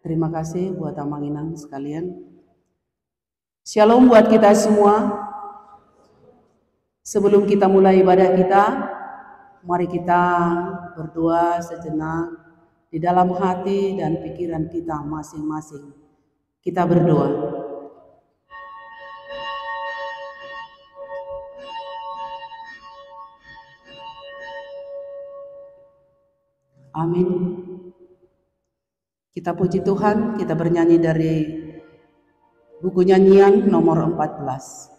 Terima kasih buat Amanginang sekalian. Shalom buat kita semua. Sebelum kita mulai ibadah kita, mari kita berdoa sejenak di dalam hati dan pikiran kita masing-masing. Kita berdoa. Amin. Kita puji Tuhan, kita bernyanyi dari buku nyanyian nomor 14.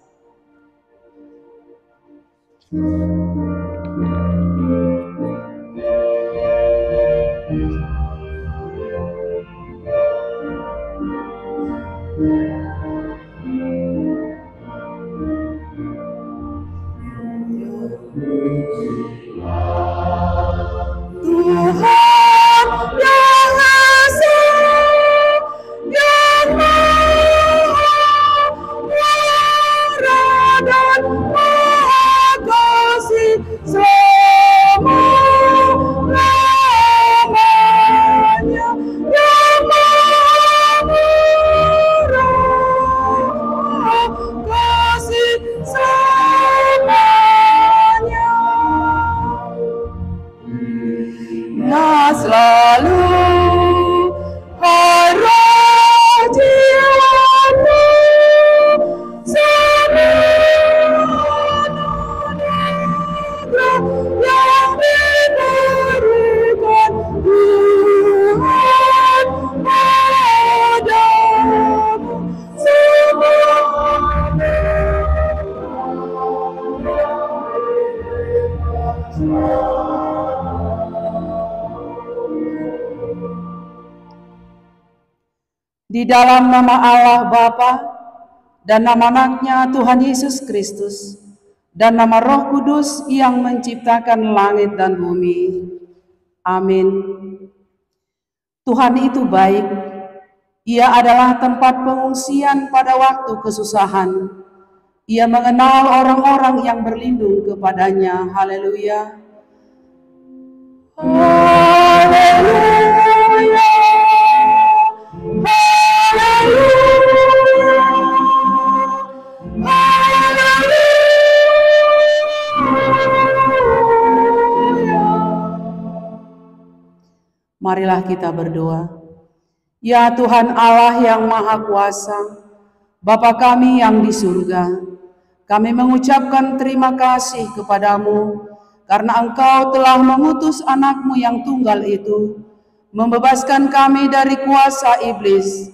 Di dalam nama Allah Bapa dan nama Anaknya Tuhan Yesus Kristus dan nama Roh Kudus yang menciptakan langit dan bumi. Amin. Tuhan itu baik. Ia adalah tempat pengungsian pada waktu kesusahan. Ia mengenal orang-orang yang berlindung kepadanya. Haleluya. Haleluya. Marilah kita berdoa. Ya Tuhan Allah yang Maha Kuasa, Bapa kami yang di surga, kami mengucapkan terima kasih kepadamu karena Engkau telah mengutus anak-Mu yang tunggal itu, membebaskan kami dari kuasa iblis.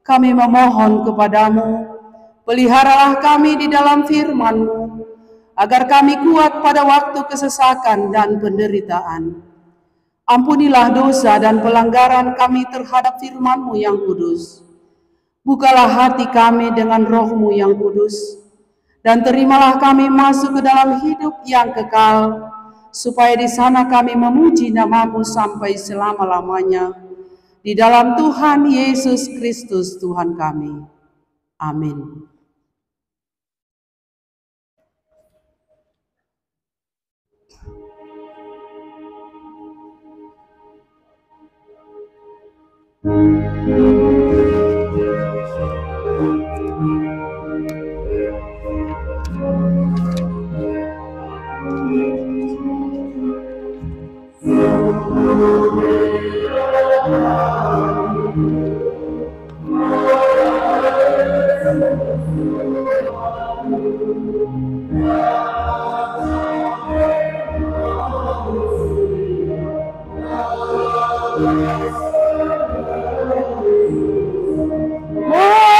Kami memohon kepadamu, peliharalah kami di dalam firman-Mu, agar kami kuat pada waktu kesesakan dan penderitaan. Ampunilah dosa dan pelanggaran kami terhadap firman-Mu yang kudus. Bukalah hati kami dengan Roh-Mu yang kudus, dan terimalah kami masuk ke dalam hidup yang kekal, supaya di sana kami memuji nama-Mu sampai selama-lamanya. Di dalam Tuhan Yesus Kristus Tuhan kami. Amin.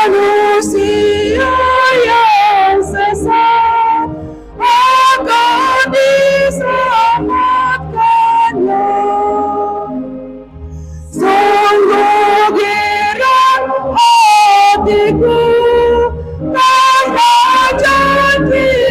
Manusia yang sesat akan diselamatkannya. Sungguh girang hatiku karena janji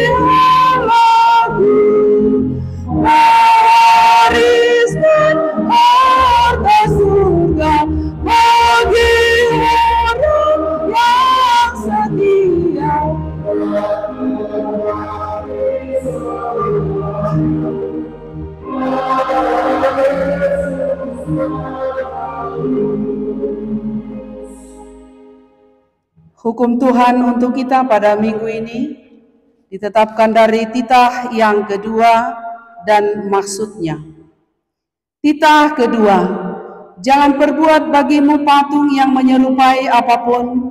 Hukum Tuhan untuk kita pada minggu ini ditetapkan dari titah yang kedua dan maksudnya. Titah kedua, jangan perbuat bagimu patung yang menyerupai apapun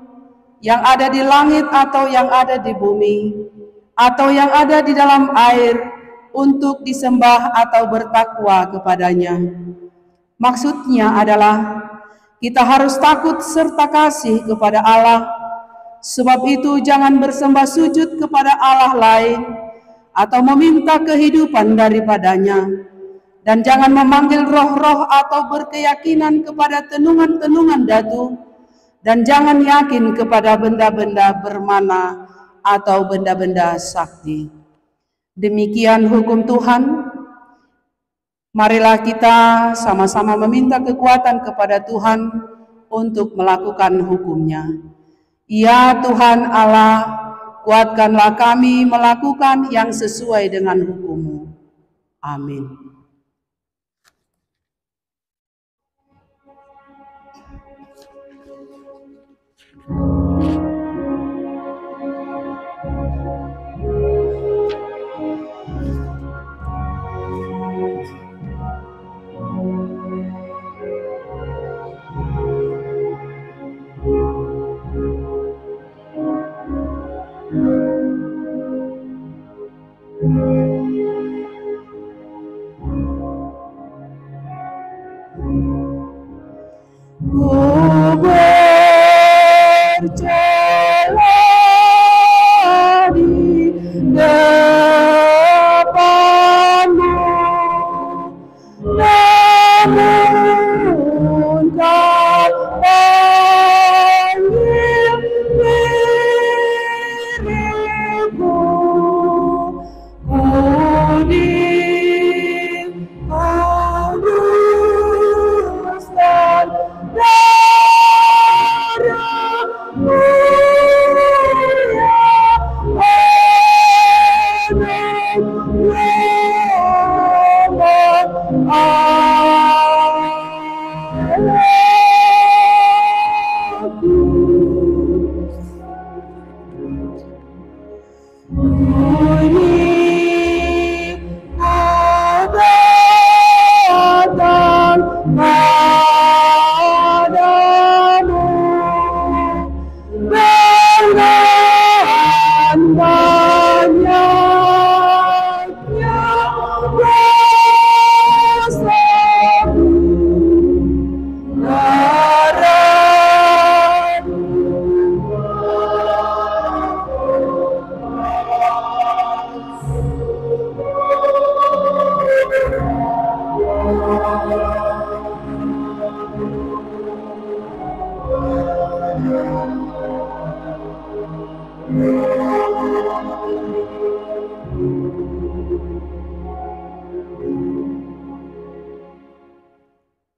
yang ada di langit atau yang ada di bumi atau yang ada di dalam air untuk disembah atau bertakwa kepadanya. Maksudnya adalah kita harus takut serta kasih kepada Allah. Sebab itu jangan bersembah sujud kepada Allah lain atau meminta kehidupan daripadanya. Dan jangan memanggil roh-roh atau berkeyakinan kepada tenungan-tenungan datu. Dan jangan yakin kepada benda-benda bermana atau benda-benda sakti. Demikian hukum Tuhan. Marilah kita sama-sama meminta kekuatan kepada Tuhan untuk melakukan hukum-Nya. Ya Tuhan Allah, kuatkanlah kami melakukan yang sesuai dengan hukum-Mu. Amin.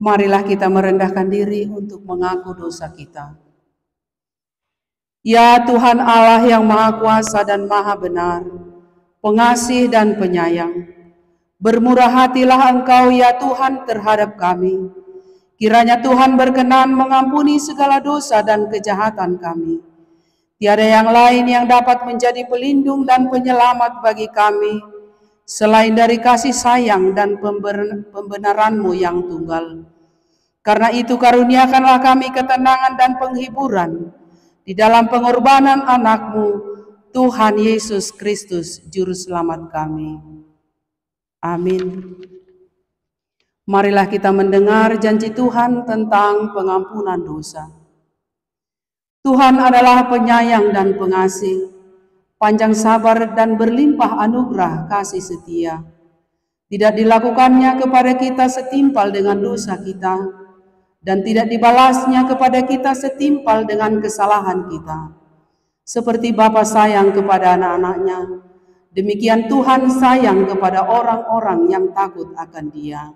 Marilah kita merendahkan diri untuk mengaku dosa kita. Ya Tuhan Allah yang Maha Kuasa dan Maha Benar, pengasih dan penyayang, bermurah hatilah Engkau ya Tuhan terhadap kami. Kiranya Tuhan berkenan mengampuni segala dosa dan kejahatan kami. Tiada yang lain yang dapat menjadi pelindung dan penyelamat bagi kami, selain dari kasih sayang dan pembenaran-Mu yang tunggal. Karena itu karuniakanlah kami ketenangan dan penghiburan di dalam pengorbanan anak-Mu, Tuhan Yesus Kristus, Juru Selamat kami. Amin. Marilah kita mendengar janji Tuhan tentang pengampunan dosa. Tuhan adalah penyayang dan pengasih, panjang sabar dan berlimpah anugerah kasih setia. Tidak dilakukannya kepada kita setimpal dengan dosa kita, dan tidak dibalasnya kepada kita setimpal dengan kesalahan kita. Seperti Bapa sayang kepada anak-anaknya, demikian Tuhan sayang kepada orang-orang yang takut akan Dia.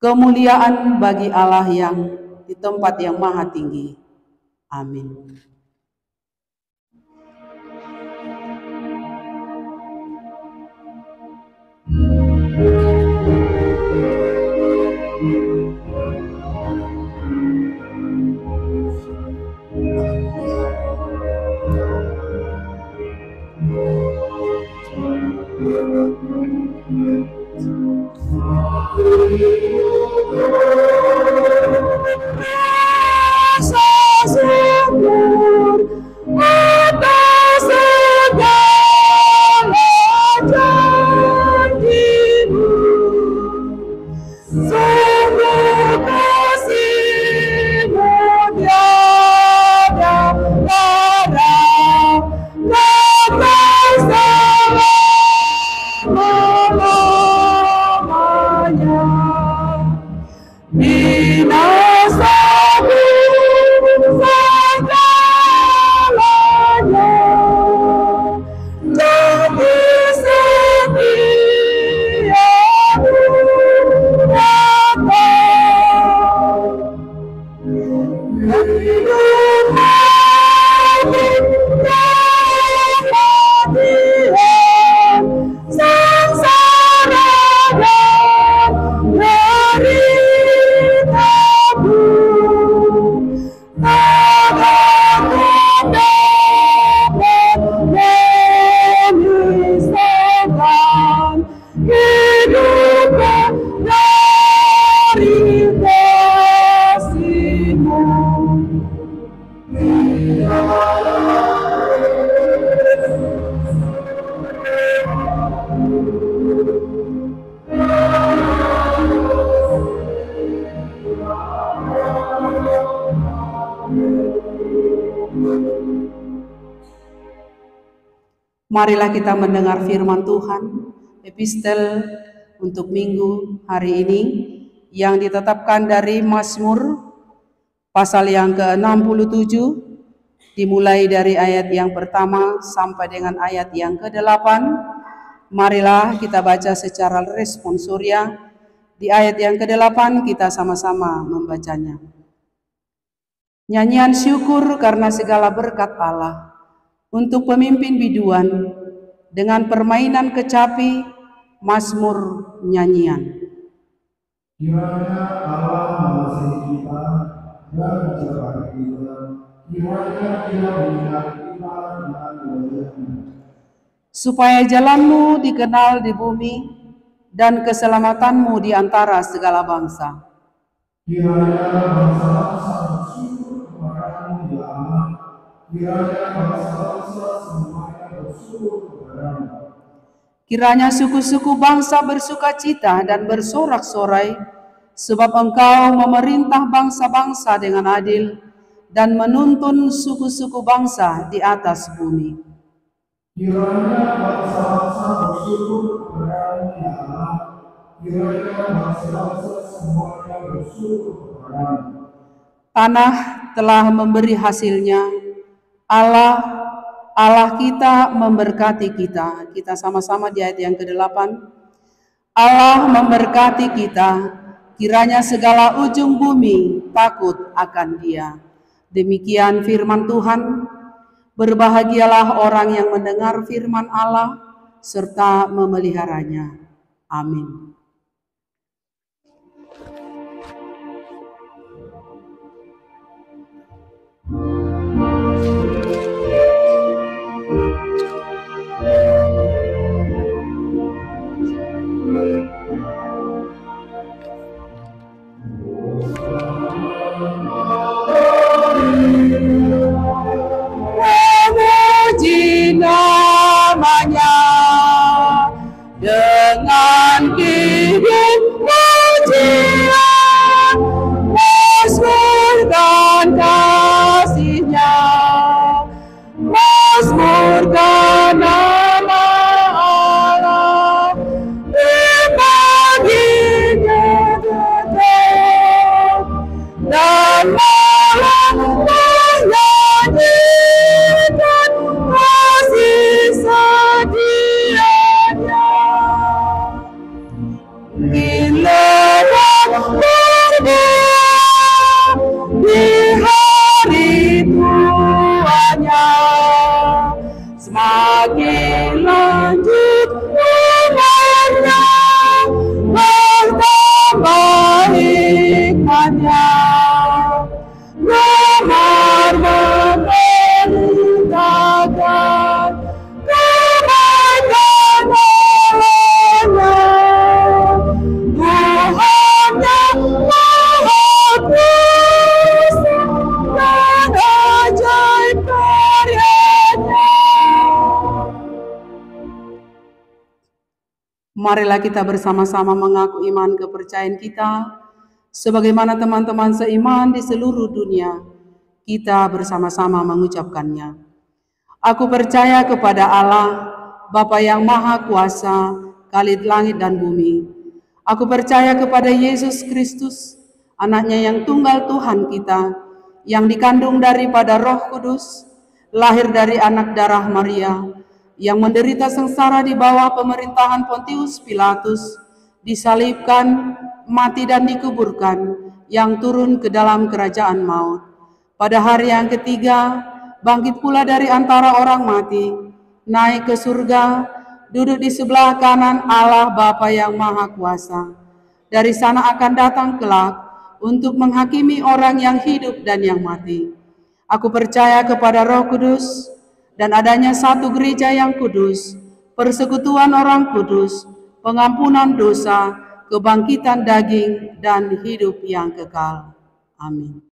Kemuliaan bagi Allah yang di tempat yang maha tinggi. Amin. Marilah kita mendengar firman Tuhan, epistel untuk minggu hari ini yang ditetapkan dari Mazmur pasal yang ke-67, dimulai dari ayat yang pertama sampai dengan ayat yang ke-8. Marilah kita baca secara responsoria. Di ayat yang ke-8 kita sama-sama membacanya. Nyanyian syukur karena segala berkat Allah. Untuk pemimpin biduan, dengan permainan kecapi, Mazmur nyanyian. Kiranya Allah mengasihi kita dan menjaga kita. Kiranya Dia mengingat kita dengan wajah-Nya. Supaya jalanmu dikenal di bumi dan keselamatanmu di antara segala bangsa. Kiranya bangsa-bangsa bersyukur kepadamu, ya Allah. Kiranya bangsa-bangsa semuanya bersyukur kepadamu. Kiranya suku-suku bangsa bersukacita dan bersorak-sorai, sebab Engkau memerintah bangsa-bangsa dengan adil dan menuntun suku-suku bangsa di atas bumi. Kiranya bangsa-bangsa bersyukur kepadamu, ya Allah. Kiranya bangsa-bangsa semuanya bersyukur kepadamu. Tanah telah memberi hasilnya. Allah kita memberkati kita. Kita sama-sama di ayat yang ke-8. Allah memberkati kita, kiranya segala ujung bumi takut akan Dia. Demikian firman Tuhan. Berbahagialah orang yang mendengar firman Allah serta memeliharanya. Amin. Memuji namanya dengan kirim pujian, mazmurkan kasih-Nya, mazmurkan nama Allah, dipanggilnya tetap dan malah menyanyikan kasih setia-Nya. Giliran berbuah di hari tuanya, semakin lanjut umurnya, bertambah hikmatnya. Gemar memberitakan kebaikan Allah-Nya. Tuhan yang Maha Kuasa dan ajaib karya-Nya. Marilah kita bersama-sama mengaku iman kepercayaan kita, sebagaimana teman-teman seiman di seluruh dunia, kita bersama-sama mengucapkannya. Aku percaya kepada Allah, Bapa yang Maha Kuasa, Khalid langit dan bumi. Aku percaya kepada Yesus Kristus, Anaknya yang tunggal Tuhan kita, yang dikandung daripada Roh Kudus, lahir dari anak darah Maria, yang menderita sengsara di bawah pemerintahan Pontius Pilatus, disalibkan, mati dan dikuburkan, yang turun ke dalam kerajaan maut. Pada hari yang ketiga, bangkit pula dari antara orang mati, naik ke surga, duduk di sebelah kanan Allah Bapa yang Maha Kuasa. Dari sana akan datang kelak untuk menghakimi orang yang hidup dan yang mati. Aku percaya kepada Roh Kudus dan adanya satu gereja yang kudus, persekutuan orang kudus, pengampunan dosa, kebangkitan daging, dan hidup yang kekal. Amin.